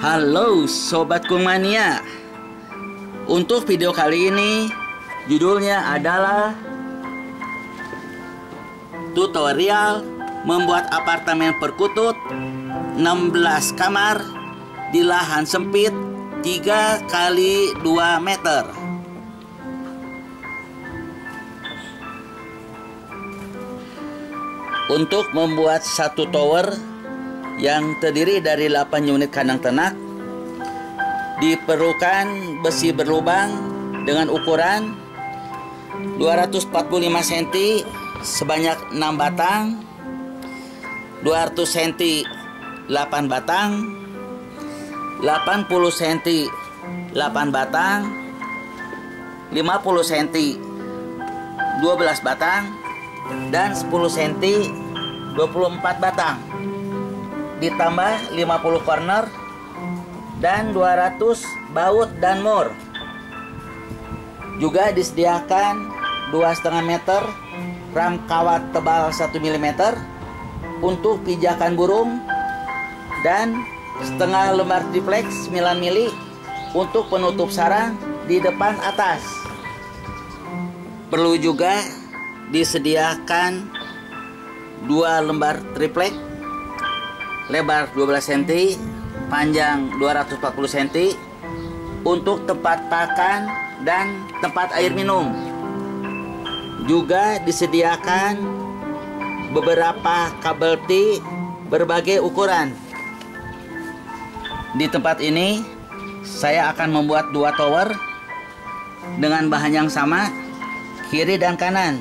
Halo Sobat Kungmania. Untuk video kali ini judulnya adalah tutorial membuat apartemen perkutut 16 kamar di lahan sempit 3 kali 2 meter. Untuk membuat satu tower yang terdiri dari 8 unit kandang ternak, diperlukan besi berlubang dengan ukuran 245 cm sebanyak 6 batang, 200 cm 8 batang, 80 cm 8 batang, 50 cm 12 batang, dan 10 cm 24 batang. Ditambah 50 corner dan 200 baut dan mur. Juga disediakan 2,5 meter ram kawat tebal 1 mm untuk pijakan burung dan setengah lembar triplex 9 mili untuk penutup sarang di depan atas. Perlu juga disediakan 2 lembar triplex lebar 12 cm, panjang 240 cm untuk tempat pakan dan tempat air minum. Juga disediakan beberapa kabel T berbagai ukuran. Di tempat ini saya akan membuat 2 tower dengan bahan yang sama kiri dan kanan.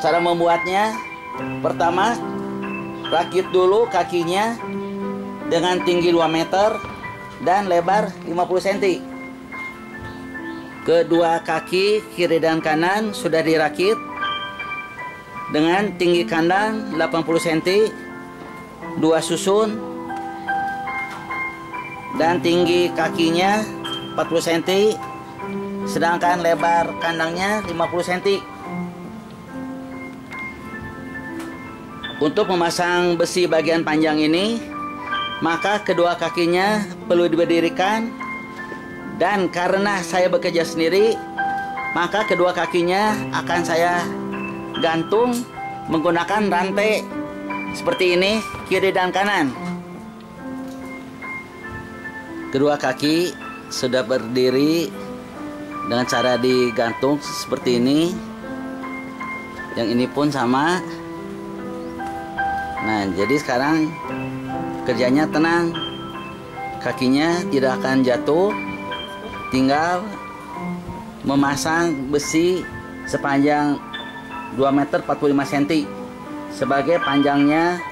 Cara membuatnya, pertama rakit dulu kakinya dengan tinggi 2 meter dan lebar 50 cm. Kedua kaki kiri dan kanan sudah dirakit dengan tinggi kandang 80 cm, 2 susun, dan tinggi kakinya 40 cm, sedangkan lebar kandangnya 50 cm. Untuk memasang besi bagian panjang ini, maka kedua kakinya perlu diberdirikan, dan karena saya bekerja sendiri, maka kedua kakinya akan saya gantung menggunakan rantai seperti ini, kiri dan kanan. Kedua kaki sudah berdiri dengan cara digantung seperti ini. Yang ini pun sama. Nah, jadi sekarang kerjanya tenang, kakinya tidak akan jatuh, tinggal memasang besi sepanjang 2 meter 45 cm sebagai panjangnya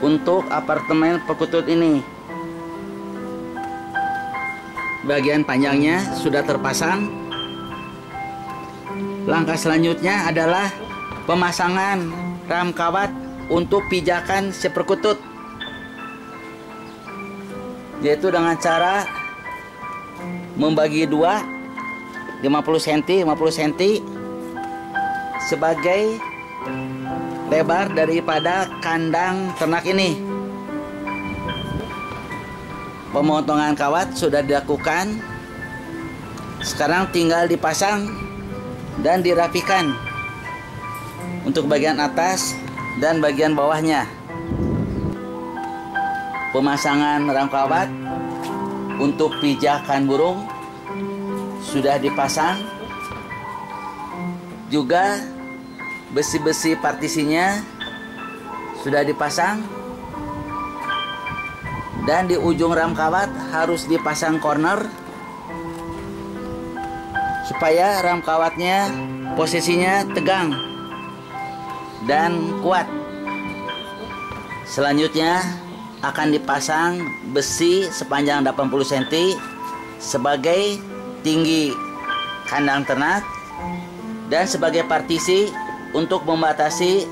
untuk apartemen perkutut ini. Bagian panjangnya sudah terpasang. Langkah selanjutnya adalah pemasangan ram kawat untuk pijakan si perkutut, yaitu dengan cara membagi 2 50 cm 50 cm sebagai lebar daripada kandang ternak ini. Pemotongan kawat sudah dilakukan, sekarang tinggal dipasang dan dirapikan untuk bagian atas dan bagian bawahnya. Pemasangan ram kawat untuk pijakan burung sudah dipasang. Juga besi-besi partisinya sudah dipasang, dan di ujung ram kawat harus dipasang corner supaya ram kawatnya posisinya tegang dan kuat. Selanjutnya akan dipasang besi sepanjang 80 cm sebagai tinggi kandang ternak dan sebagai partisi untuk membatasi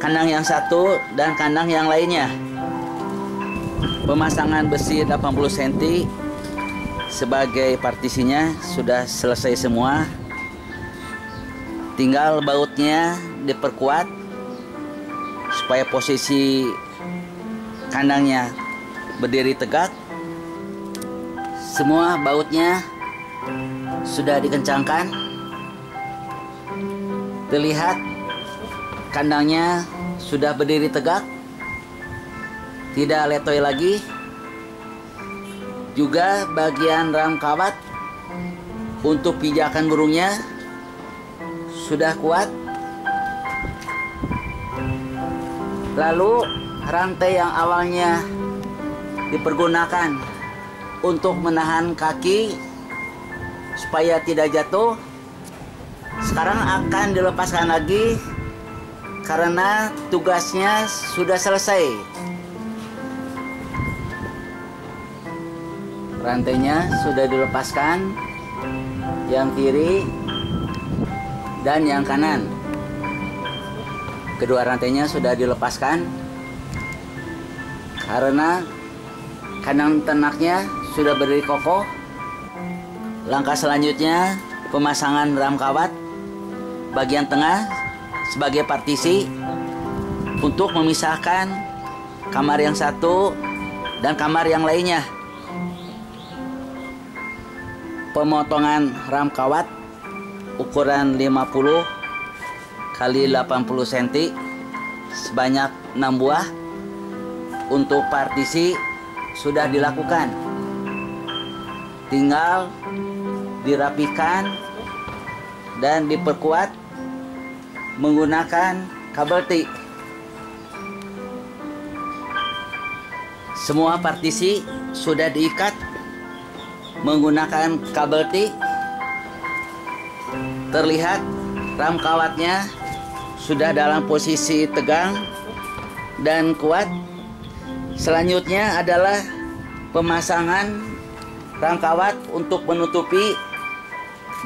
kandang yang satu dan kandang yang lainnya. Pemasangan besi 80 cm sebagai partisinya sudah selesai semua. Tinggal bautnya diperkuat supaya posisi kandangnya berdiri tegak. Semua bautnya sudah dikencangkan. Terlihat kandangnya sudah berdiri tegak, tidak letoy lagi. Juga bagian ram kawat untuk pijakan burungnya sudah kuat. Lalu rantai yang awalnya dipergunakan untuk menahan kaki supaya tidak jatuh, sekarang akan dilepaskan lagi karena tugasnya sudah selesai. Rantainya sudah dilepaskan, yang kiri dan yang kanan. Kedua rantainya sudah dilepaskan karena kandang ternaknya sudah berdiri kokoh. Langkah selanjutnya pemasangan ram kawat bagian tengah sebagai partisi untuk memisahkan kamar yang satu dan kamar yang lainnya. Pemotongan ram kawat ukuran 50 kali 80 cm sebanyak 6 buah untuk partisi sudah dilakukan. Tinggal dirapikan dan diperkuat menggunakan kabel T. Semua partisi sudah diikat menggunakan kabel T. Terlihat ram kawatnya sudah dalam posisi tegang dan kuat. Selanjutnya adalah pemasangan ram kawat untuk menutupi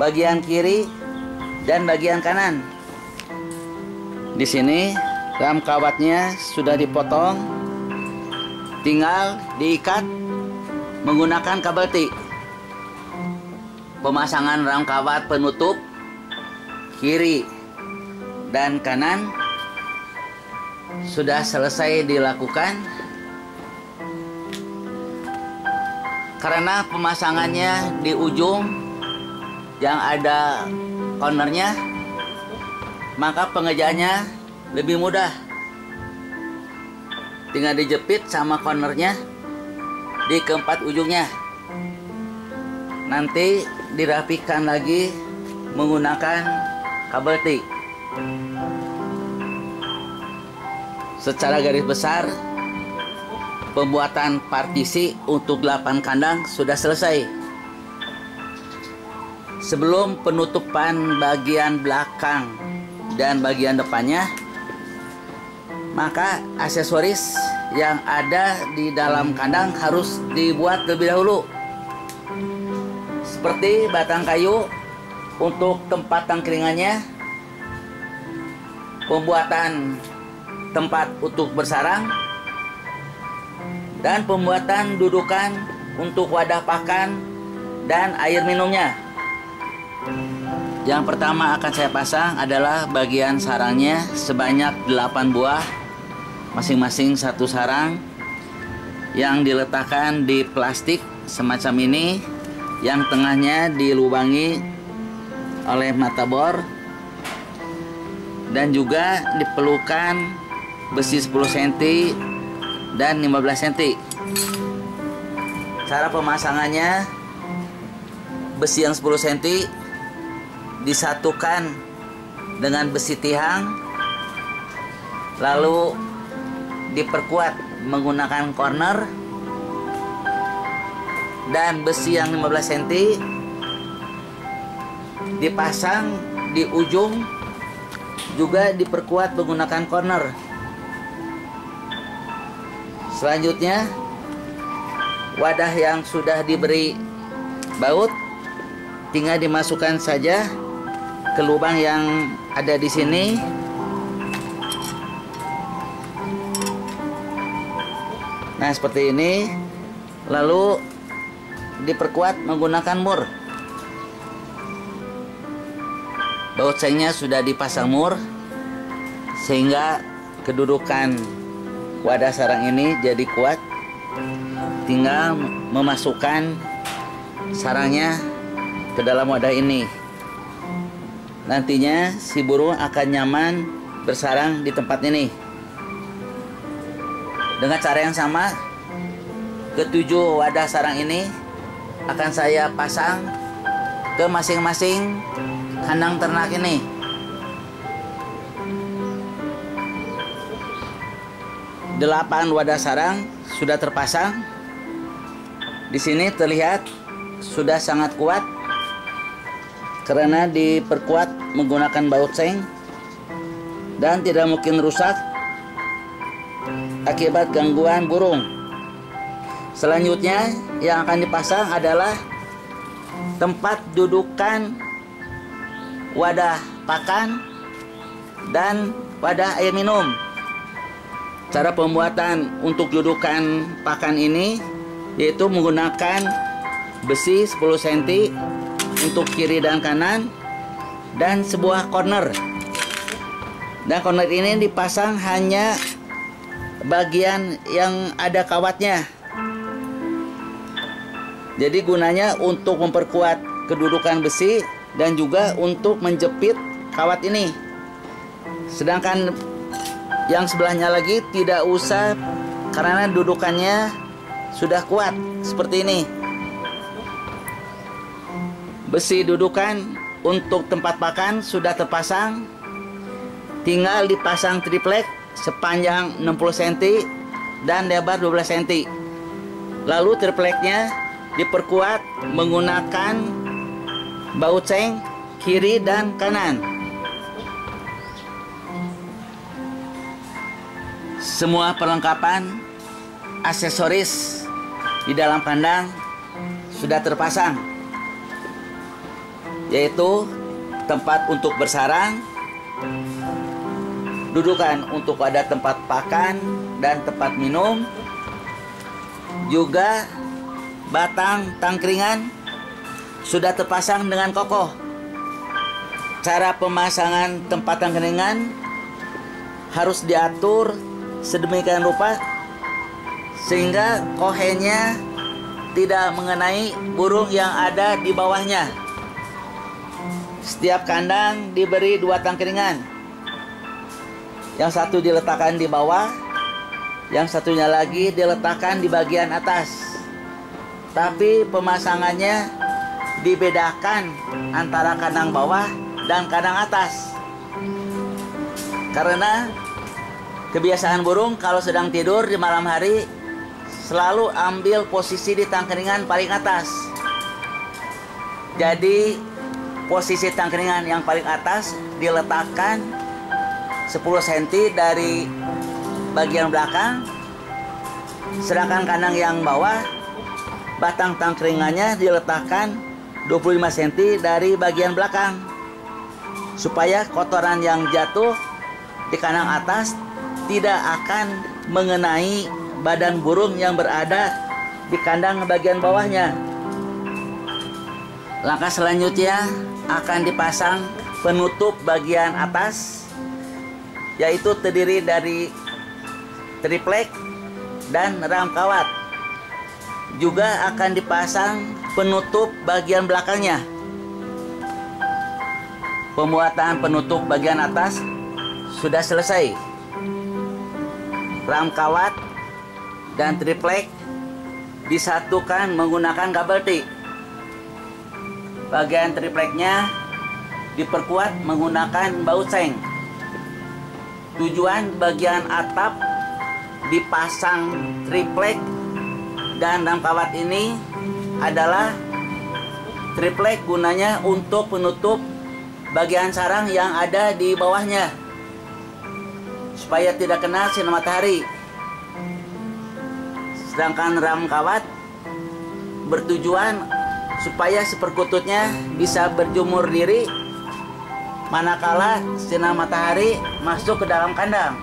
bagian kiri dan bagian kanan. Di sini ram kawatnya sudah dipotong, tinggal diikat menggunakan kabel T. Pemasangan ram kawat penutup kiri dan kanan sudah selesai dilakukan. Karena pemasangannya di ujung yang ada cornernya, maka pengerjaannya lebih mudah. Tinggal dijepit sama cornernya di keempat ujungnya. Nanti dirapikan lagi menggunakan kabel T. Secara garis besar, pembuatan partisi untuk 8 kandang sudah selesai. Sebelum penutupan bagian belakang dan bagian depannya, maka aksesoris yang ada di dalam kandang harus dibuat terlebih dahulu. Seperti batang kayu untuk tempat tangkringannya, pembuatan tempat untuk bersarang, dan pembuatan dudukan untuk wadah pakan dan air minumnya. Yang pertama akan saya pasang adalah bagian sarangnya sebanyak 8 buah, masing-masing satu sarang, yang diletakkan di plastik semacam ini, yang tengahnya dilubangi oleh mata bor dan juga diperlukan besi 10 cm dan 15 cm. Cara pemasangannya, besi yang 10 cm disatukan dengan besi tihang, lalu diperkuat menggunakan corner, dan besi yang 15 cm dipasang di ujung, juga diperkuat menggunakan corner. Selanjutnya, wadah yang sudah diberi baut tinggal dimasukkan saja ke lubang yang ada di sini. Nah, seperti ini. Lalu diperkuat menggunakan mur. Baut sengnya sudah dipasang mur sehingga kedudukan wadah sarang ini jadi kuat. Tinggal memasukkan sarangnya ke dalam wadah ini. Nantinya si burung akan nyaman bersarang di tempat ini. Dengan cara yang sama, ketujuh wadah sarang ini akan saya pasang ke masing-masing kandang ternak ini. Delapan wadah sarang sudah terpasang. Di sini terlihat sudah sangat kuat karena diperkuat menggunakan baut seng dan tidak mungkin rusak akibat gangguan burung. Selanjutnya yang akan dipasang adalah tempat dudukan wadah pakan dan wadah air minum. Cara pembuatan untuk dudukan pakan ini yaitu menggunakan besi 10 cm untuk kiri dan kanan dan sebuah corner. Dan corner ini dipasang hanya bagian yang ada kawatnya. Jadi gunanya untuk memperkuat kedudukan besi dan juga untuk menjepit kawat ini. Sedangkan yang sebelahnya lagi tidak usah karena dudukannya sudah kuat seperti ini. Besi dudukan untuk tempat pakan sudah terpasang. Tinggal dipasang triplek sepanjang 60 cm dan lebar 12 cm. Lalu tripleknya diperkuat menggunakan baut seng kiri dan kanan. Semua perlengkapan aksesoris di dalam kandang sudah terpasang, yaitu tempat untuk bersarang, dudukan untuk ada tempat pakan dan tempat minum, juga batang tangkringan sudah terpasang dengan kokoh. Cara pemasangan tempat tangkringan harus diatur sedemikian rupa sehingga kohenya tidak mengenai burung yang ada di bawahnya. Setiap kandang diberi 2 tangkringan. Yang satu diletakkan di bawah, yang satunya lagi diletakkan di bagian atas. Tapi pemasangannya dibedakan antara kandang bawah dan kandang atas. Karena kebiasaan burung kalau sedang tidur di malam hari selalu ambil posisi di tangkringan paling atas. Jadi posisi tangkringan yang paling atas diletakkan 10 cm dari bagian belakang. Sedangkan kandang yang bawah, batang tangkringannya diletakkan 25 cm dari bagian belakang. Supaya kotoran yang jatuh di kandang atas tidak akan mengenai badan burung yang berada di kandang bagian bawahnya. Langkah selanjutnya akan dipasang penutup bagian atas, yaitu terdiri dari triplek dan ram kawat. Juga akan dipasang penutup bagian belakangnya. Pembuatan penutup bagian atas sudah selesai. Ram kawat dan triplek disatukan menggunakan kabel T. Bagian tripleknya diperkuat menggunakan baut seng. Tujuan bagian atap dipasang triplek dan ram kawat ini adalah triplek gunanya untuk penutup bagian sarang yang ada di bawahnya supaya tidak kena sinar matahari. Sedangkan ram kawat bertujuan supaya si perkututnya bisa berjemur diri manakala sinar matahari masuk ke dalam kandang.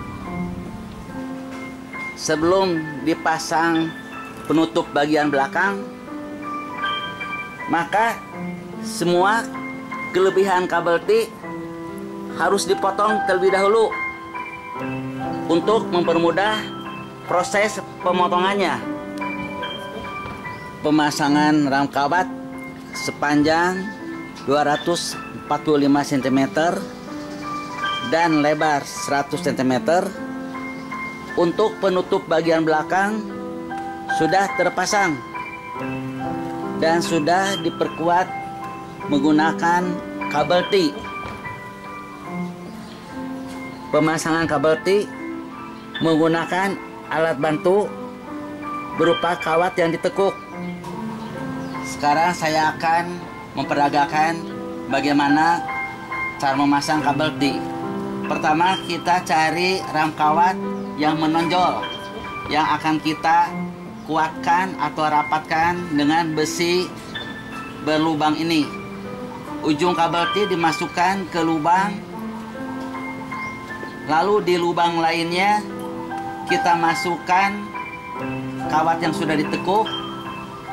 Sebelum dipasang penutup bagian belakang, maka semua kelebihan kabel T harus dipotong terlebih dahulu untuk mempermudah proses pemotongannya. Pemasangan ram kawat sepanjang 245 cm dan lebar 100 cm. Untuk penutup bagian belakang sudah terpasang dan sudah diperkuat menggunakan kabel T. Pemasangan kabel T menggunakan alat bantu berupa kawat yang ditekuk. Sekarang saya akan memperagakan bagaimana cara memasang kabel T. Pertama, kita cari ram kawat yang menonjol, yang akan kita kuatkan atau rapatkan dengan besi berlubang ini. Ujung kabel T dimasukkan ke lubang, lalu di lubang lainnya kita masukkan kawat yang sudah ditekuk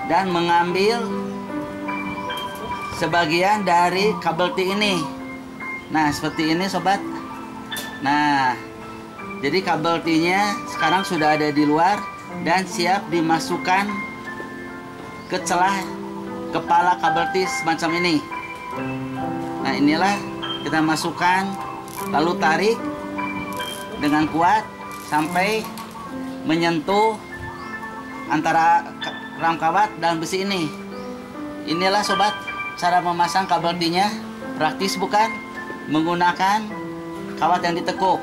dan mengambil sebagian dari kabel T ini. Nah, seperti ini sobat. Nah, jadi kabel T-nya sekarang sudah ada di luar dan siap dimasukkan ke celah kepala kabel T semacam ini. Nah, inilah kita masukkan, lalu tarik dengan kuat sampai menyentuh antara ram kawat dan besi ini. Inilah sobat cara memasang kabel T-nya. Praktis bukan? Menggunakan kawat yang ditekuk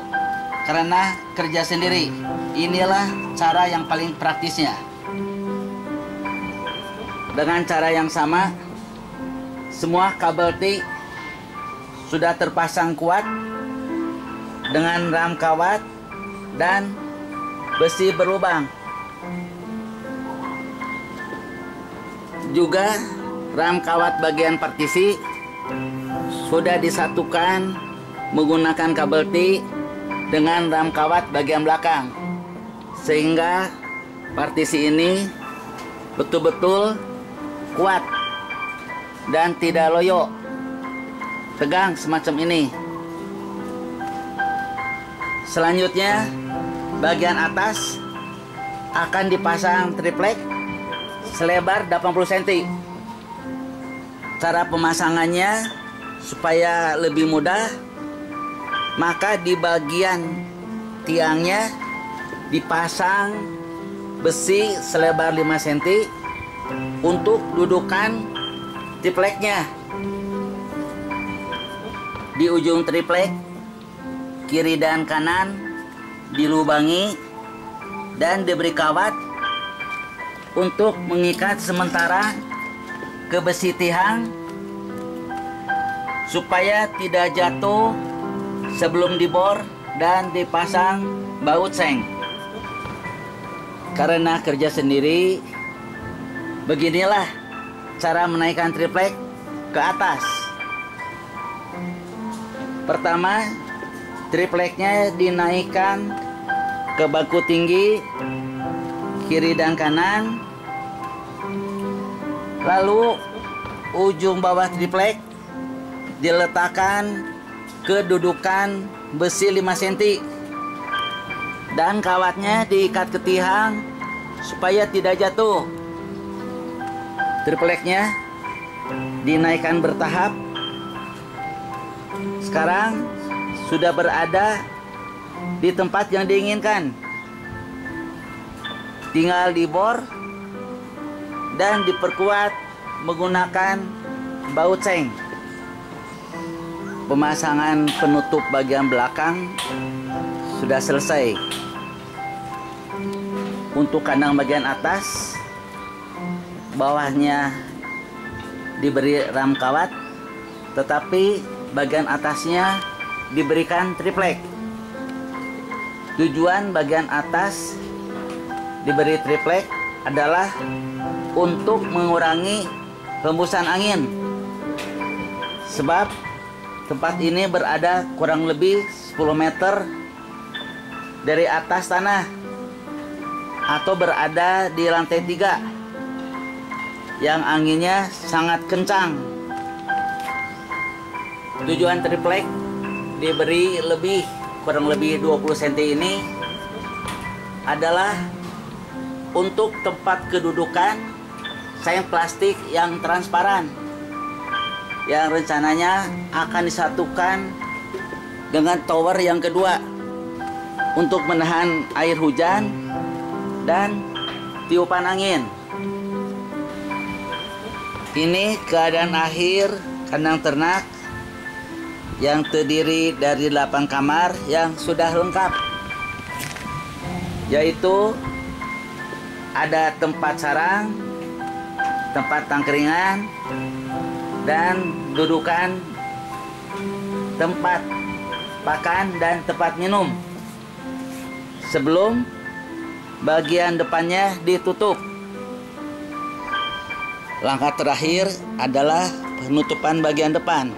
karena kerja sendiri. Inilah cara yang paling praktisnya. Dengan cara yang sama, semua kabel T sudah terpasang kuat dengan ram kawat dan besi berlubang. Juga ram kawat bagian partisi sudah disatukan menggunakan kabel T dengan ram kawat bagian belakang, sehingga partisi ini betul-betul kuat dan tidak loyo, tegang semacam ini. Selanjutnya, bagian atas akan dipasang triplek selebar 80 cm. Cara pemasangannya supaya lebih mudah, maka di bagian tiangnya dipasang besi selebar 5 cm untuk dudukan tripleknya. Di ujung triplek kiri dan kanan dilubangi dan diberi kawat untuk mengikat sementara ke besi tiang supaya tidak jatuh sebelum dibor dan dipasang baut seng. Karena kerja sendiri, beginilah cara menaikkan triplek ke atas. Pertama, tripleknya dinaikkan ke baku tinggi kiri dan kanan. Lalu ujung bawah triplek diletakkan kedudukan besi 5 cm dan kawatnya diikat ke tiang supaya tidak jatuh. Tripleknya dinaikkan bertahap. Sekarang sudah berada di tempat yang diinginkan. Tinggal dibor dan diperkuat menggunakan baut seng. Pemasangan penutup bagian belakang sudah selesai. Untuk kandang bagian atas, bawahnya diberi ram kawat, tetapi bagian atasnya diberikan triplek. Tujuan bagian atas diberi triplek adalah untuk mengurangi hembusan angin, sebab tempat ini berada kurang lebih 10 meter dari atas tanah atau berada di lantai 3 yang anginnya sangat kencang. Tujuan triplek diberi kurang lebih 20 cm ini adalah untuk tempat kedudukan saing plastik yang transparan, yang rencananya akan disatukan dengan tower yang kedua untuk menahan air hujan dan tiupan angin. Ini keadaan akhir kandang ternak yang terdiri dari 8 kamar yang sudah lengkap, yaitu ada tempat sarang, tempat tangkringan, dan dudukan, tempat pakan, dan tempat minum. Sebelum bagian depannya ditutup. Langkah terakhir adalah penutupan bagian depan.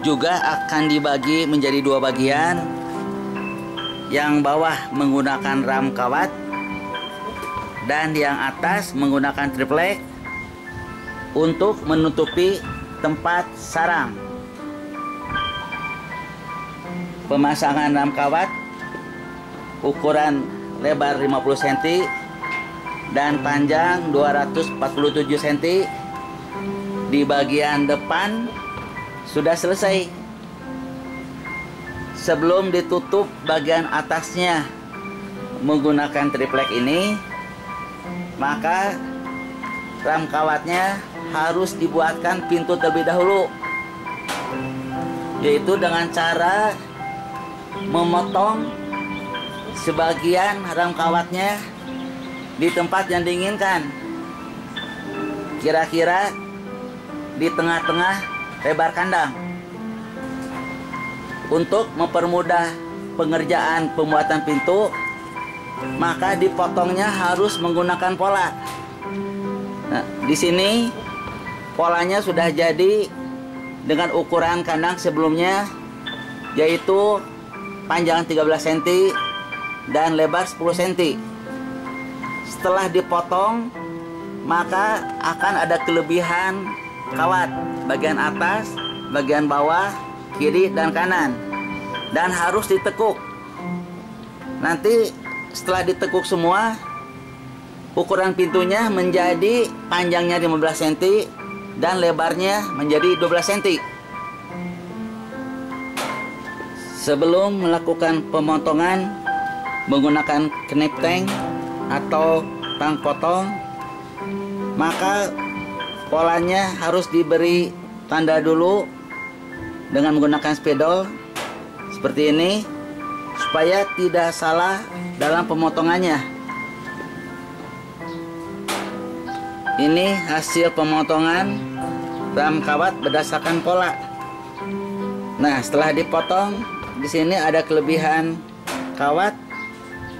Juga akan dibagi menjadi 2 bagian. Yang bawah menggunakan ram kawat dan yang atas menggunakan triplek untuk menutupi tempat sarang. Pemasangan ram kawat ukuran lebar 50 cm dan panjang 247 cm di bagian depan sudah selesai. Sebelum ditutup bagian atasnya menggunakan triplek ini, maka ram kawatnya harus dibuatkan pintu terlebih dahulu, yaitu dengan cara memotong sebagian ram kawatnya di tempat yang diinginkan, kira-kira di tengah-tengah lebar kandang. Untuk mempermudah pengerjaan pembuatan pintu, maka dipotongnya harus menggunakan pola. Nah, di sini polanya sudah jadi dengan ukuran kandang sebelumnya, yaitu panjang 13 cm dan lebar 10 cm. Setelah dipotong, maka akan ada kelebihan kawat bagian atas, bagian bawah, kiri dan kanan, dan harus ditekuk. Nanti setelah ditekuk semua, ukuran pintunya menjadi panjangnya 15 cm dan lebarnya menjadi 12 cm. Sebelum melakukan pemotongan menggunakan knip tank atau tang potong, maka polanya harus diberi tanda dulu dengan menggunakan spidol seperti ini, supaya tidak salah dalam pemotongannya. Ini hasil pemotongan ram kawat berdasarkan pola. Nah, setelah dipotong, di sini ada kelebihan kawat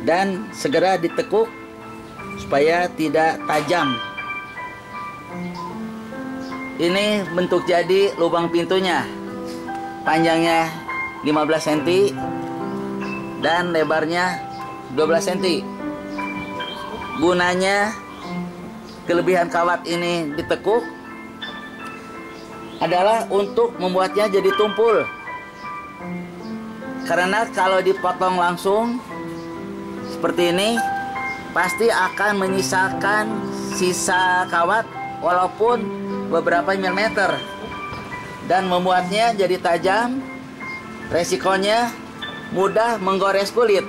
dan segera ditekuk supaya tidak tajam. Ini bentuk jadi lubang pintunya. Panjangnya 15 cm dan lebarnya 12 cm. Gunanya kelebihan kawat ini ditekuk adalah untuk membuatnya jadi tumpul. Karena kalau dipotong langsung seperti ini, pasti akan menyisakan sisa kawat walaupun beberapa milimeter, dan membuatnya jadi tajam. Resikonya mudah menggores kulit.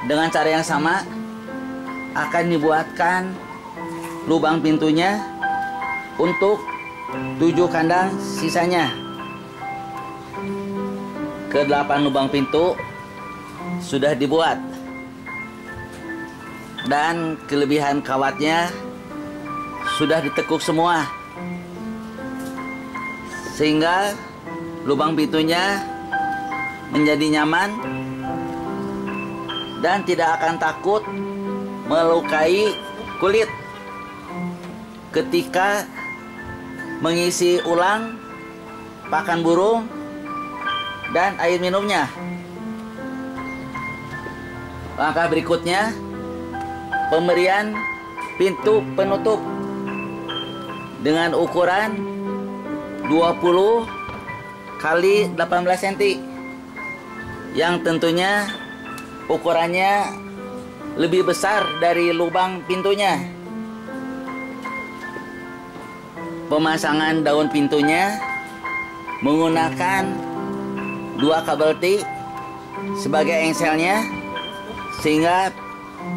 Dengan cara yang sama akan dibuatkan lubang pintunya untuk 7 kandang sisanya. Ke-8 lubang pintu sudah dibuat, dan kelebihan kawatnya sudah ditekuk semua, sehingga lubang pintunya menjadi nyaman dan tidak akan takut melukai kulit ketika mengisi ulang pakan burung dan air minumnya. Langkah berikutnya, pemberian pintu penutup dengan ukuran 20 kali 18 cm, yang tentunya ukurannya lebih besar dari lubang pintunya. Pemasangan daun pintunya menggunakan 2 kabel T sebagai engselnya, sehingga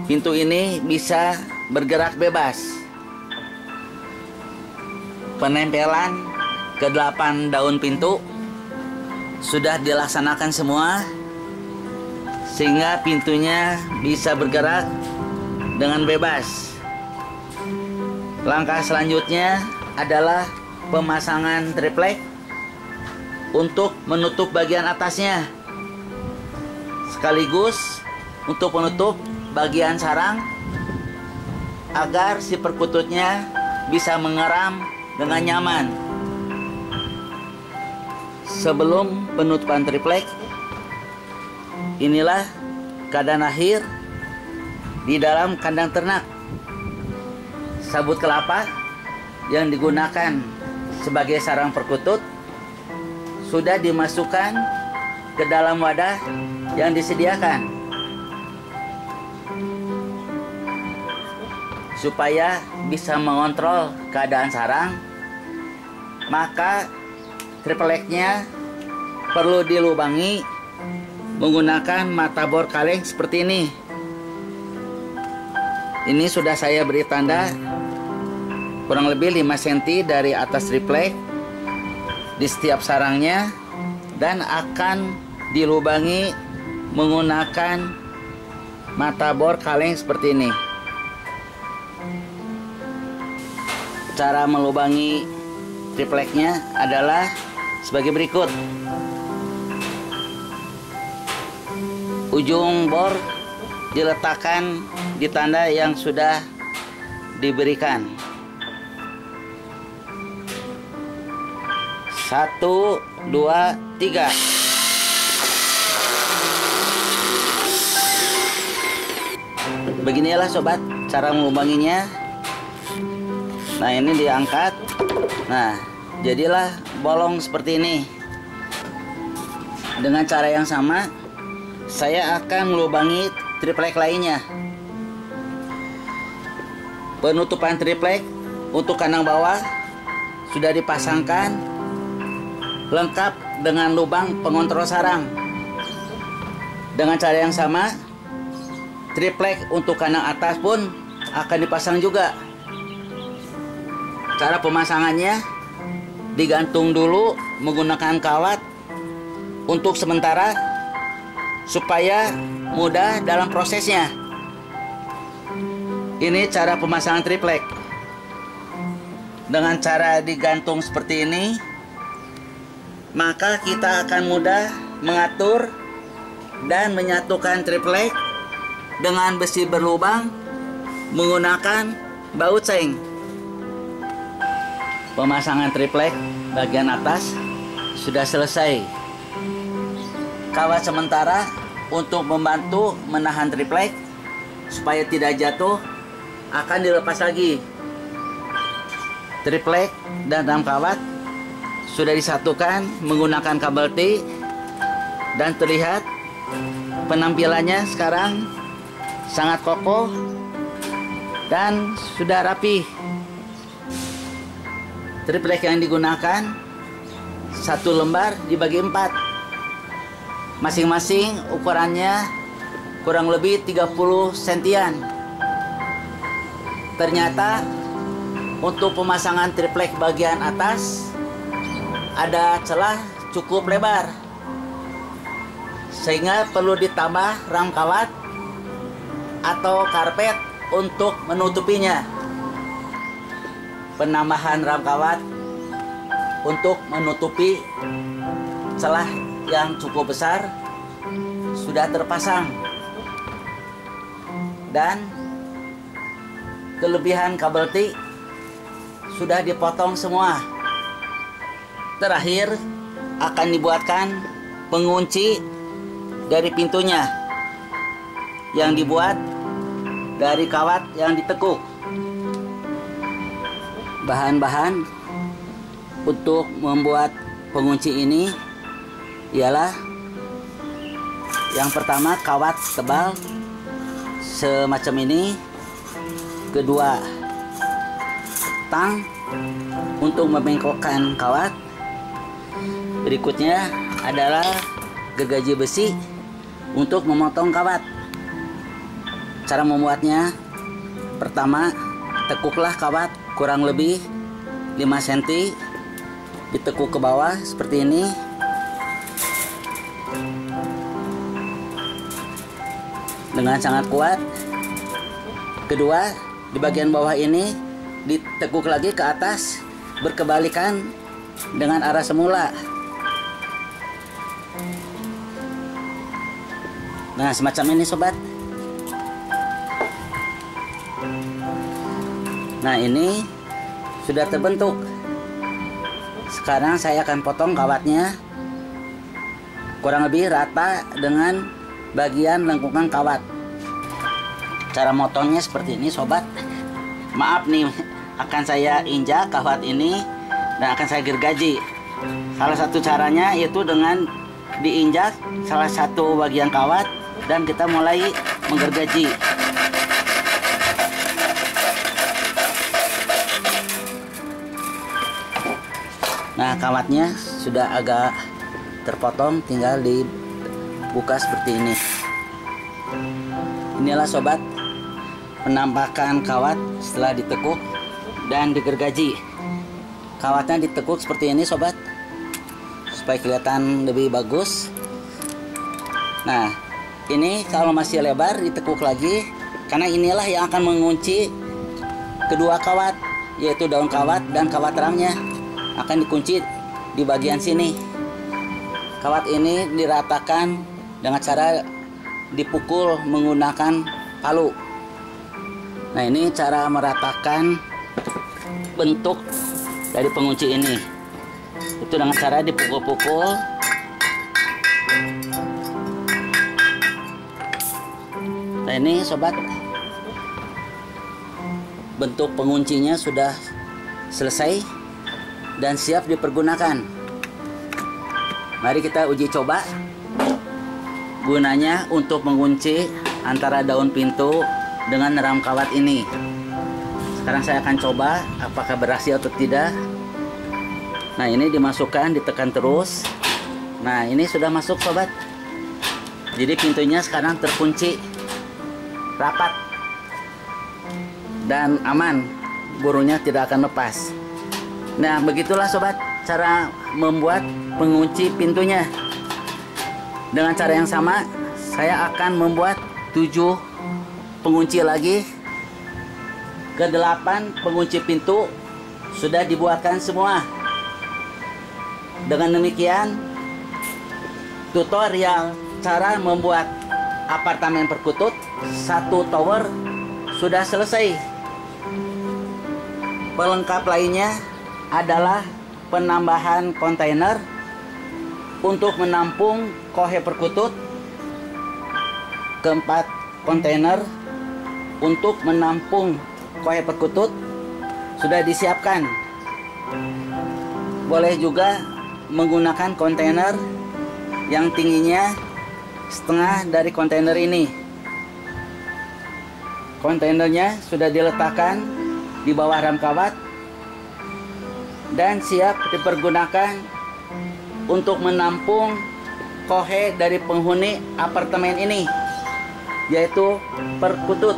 pintu ini bisa bergerak bebas. Penempelan ke-8 daun pintu sudah dilaksanakan semua, sehingga pintunya bisa bergerak dengan bebas. Langkah selanjutnya adalah pemasangan triplek untuk menutup bagian atasnya, sekaligus untuk menutup bagian sarang agar si perkututnya bisa mengeram dengan nyaman. Sebelum penutupan triplek, inilah keadaan akhir di dalam kandang ternak. Sabut kelapa yang digunakan sebagai sarang perkutut sudah dimasukkan ke dalam wadah yang disediakan, supaya bisa mengontrol keadaan sarang. Maka tripleknya perlu dilubangi menggunakan mata bor kaleng seperti ini. Ini sudah saya beri tanda kurang lebih 5 cm dari atas triplek di setiap sarangnya, dan akan dilubangi menggunakan mata bor kaleng seperti ini. Cara melubangi tripleknya adalah sebagai berikut. Ujung bor diletakkan di tanda yang sudah diberikan. 1, 2, 3. Beginilah sobat cara melubanginya. Nah, ini diangkat. Nah, jadilah bolong seperti ini. Dengan cara yang sama, saya akan melubangi triplek lainnya. Penutupan triplek untuk kandang bawah sudah dipasangkan, lengkap dengan lubang pengontrol sarang. Dengan cara yang sama, triplek untuk kandang atas pun akan dipasang juga. Cara pemasangannya, digantung dulu menggunakan kawat untuk sementara supaya mudah dalam prosesnya. Ini cara pemasangan triplek. Dengan cara digantung seperti ini, maka kita akan mudah mengatur dan menyatukan triplek dengan besi berlubang menggunakan baut seng. Pemasangan triplek bagian atas sudah selesai. Kawat sementara untuk membantu menahan triplek supaya tidak jatuh akan dilepas lagi. Triplek dan dalam kawat sudah disatukan menggunakan kabel T, dan terlihat penampilannya sekarang sangat kokoh dan sudah rapi. Triplek yang digunakan 1 lembar dibagi 4. Masing-masing ukurannya kurang lebih 30 sentian. Ternyata untuk pemasangan triplek bagian atas ada celah cukup lebar, sehingga perlu ditambah ram kawat atau karpet untuk menutupinya. Penambahan ram kawat untuk menutupi celah yang cukup besar sudah terpasang, dan kelebihan kabel T sudah dipotong semua. Terakhir akan dibuatkan pengunci dari pintunya yang dibuat dari kawat yang ditekuk. Bahan-bahan untuk membuat pengunci ini ialah Yang pertama kawat tebal semacam ini. Kedua tang untuk membengkokkan kawat. Berikutnya adalah gergaji besi untuk memotong kawat. Cara membuatnya, pertama tekuklah kawat kurang lebih 5 cm, ditekuk ke bawah seperti ini. Dengan sangat kuat. Kedua, di bagian bawah ini ditekuk lagi ke atas berkebalikan dengan arah semula. Nah, semacam ini sobat. Nah, ini sudah terbentuk. Sekarang saya akan potong kawatnya kurang lebih rata dengan bagian lengkungan kawat. Cara motongnya seperti ini sobat. Maaf nih, akan saya injak kawat ini dan akan saya gergaji. Salah satu caranya yaitu dengan diinjak salah satu bagian kawat dan kita mulai menggergaji. Nah, kawatnya sudah agak terpotong, tinggal dibuka seperti ini. Inilah sobat penampakan kawat setelah ditekuk dan digergaji. Kawatnya ditekuk seperti ini sobat, supaya kelihatan lebih bagus. Nah, ini kalau masih lebar ditekuk lagi, karena inilah yang akan mengunci kedua kawat, yaitu daun kawat dan kawat ramnya akan dikunci di bagian sini. Kawat ini diratakan dengan cara dipukul menggunakan palu. Nah, ini cara meratakan bentuk dari pengunci ini. Itu dengan cara dipukul-pukul. Nah, ini sobat, bentuk penguncinya sudah selesai dan siap dipergunakan. Mari kita uji coba. Gunanya untuk mengunci antara daun pintu dengan ram kawat ini. Sekarang saya akan coba apakah berhasil atau tidak. Nah, ini dimasukkan, ditekan terus. Nah, ini sudah masuk sobat. Jadi pintunya sekarang terkunci rapat dan aman, burunya tidak akan lepas. Nah, begitulah sobat cara membuat pengunci pintunya. Dengan cara yang sama, saya akan membuat 7 pengunci lagi. Ke-8 pengunci pintu sudah dibuatkan semua. Dengan demikian, tutorial cara membuat apartemen perkutut 1 tower sudah selesai. Pelengkap lainnya adalah penambahan kontainer untuk menampung kohe perkutut. Keempat, kontainer untuk menampung kohe perkutut sudah disiapkan. Boleh juga menggunakan kontainer yang tingginya setengah dari kontainer ini. Kontainernya sudah diletakkan di bawah ram kawat dan siap dipergunakan untuk menampung kohe dari penghuni apartemen ini, yaitu perkutut.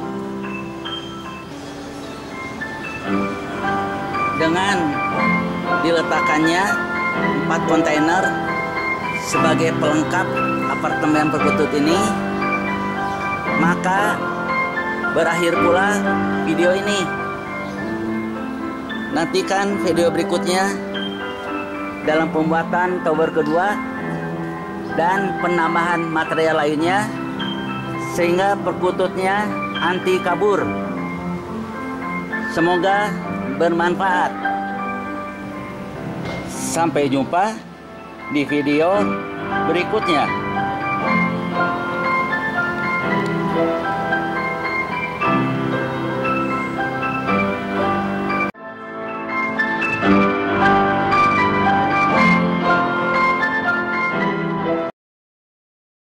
Dengan diletakkannya 4 kontainer sebagai pelengkap apartemen perkutut ini, maka berakhir pula video ini. Nantikan video berikutnya dalam pembuatan tower kedua dan penambahan material lainnya sehingga perkututnya anti kabur. Semoga bermanfaat. Sampai jumpa di video berikutnya.